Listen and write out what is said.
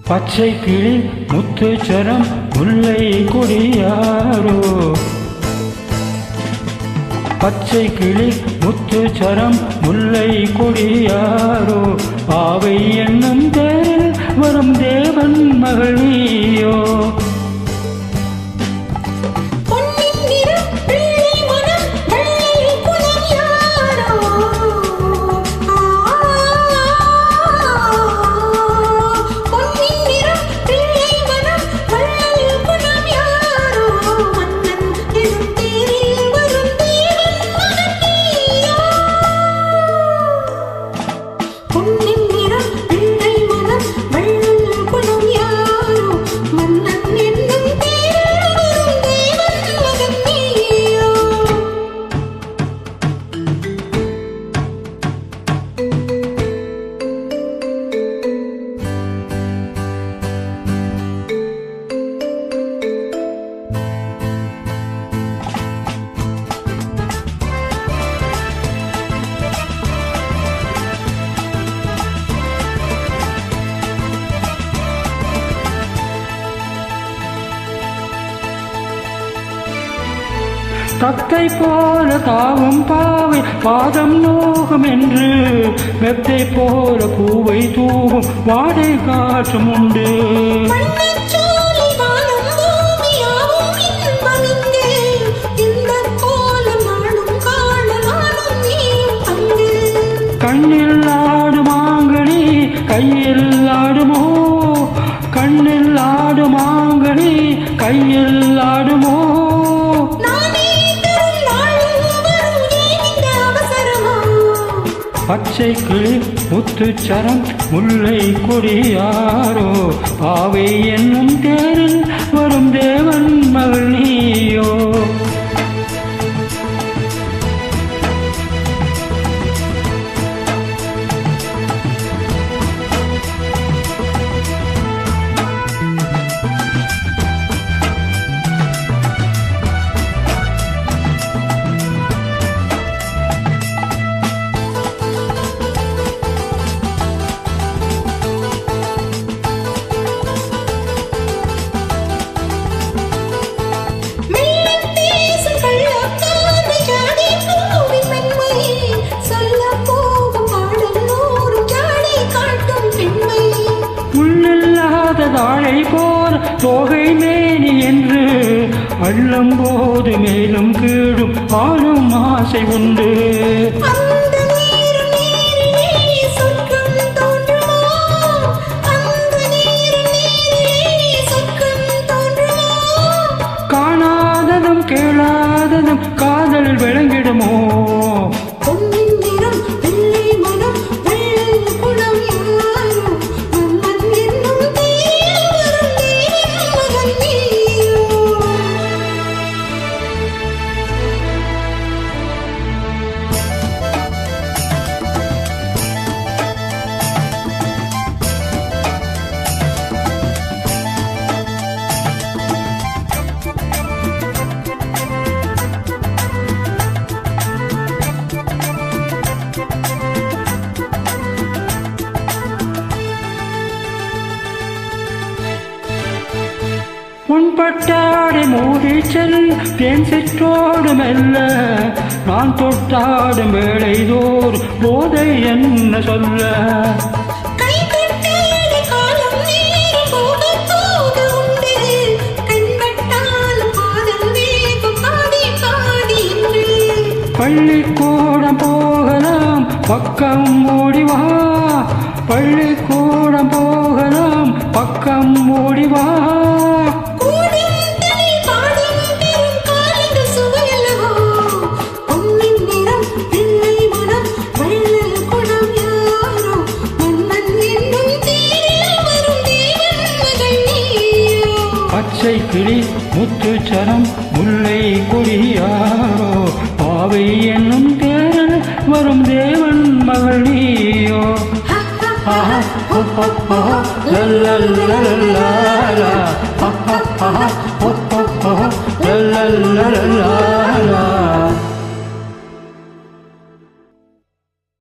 பச்சை கிளி முத்துச்சரம் முல்லை கொடியாரோ பச்சை கிளி முத்துச்சரம் முல்லை கொடியாரோ பாவை என்னும் தேரில் வரும் தேவன் மகள் நீயோ தத்தை போல தாவும் பாவை பாதம் நோகும் என்று மெத்தை போல பூவை தூவும் வாடை காற்றும் உண்டு கண்ணில் ஆடுமாங்கனி கையில் ஆடுமோ கண்ணில் ஆடுமாங்கனி கையில் ஆடுமோ பச்சை கிளி முத்துச்சரம் முல்லை கொடியாரோ பாவை என்னும் தேரில் வரும் தேவன் மகள் நீயோ தாழை போர் தோகை மேனி என்று அள்ளும் போது மேலும் கீழும் ஆளும் ஆசை உண்டு காணாததும் கேளாததும் காதல் விளங்கிடுமோ உன்பட்டாடை மூடி செல் தேன் சிற்றோடு மெல்ல நான் தொட்டாடும் வேளைதோர் போதை என்ன சொல்ல பள்ளிக்கூடம் போகலாம் பக்கம் ஓடிவா பள்ளிக்கூடம் போகலாம் பக்கம் ஓடிவா பச்சை கிளி முத்துச்சரம் முல்லை கொடியாரோ பாவை என்னும் தேரில் வரும் தேவன் மகள் நீயோ la la la la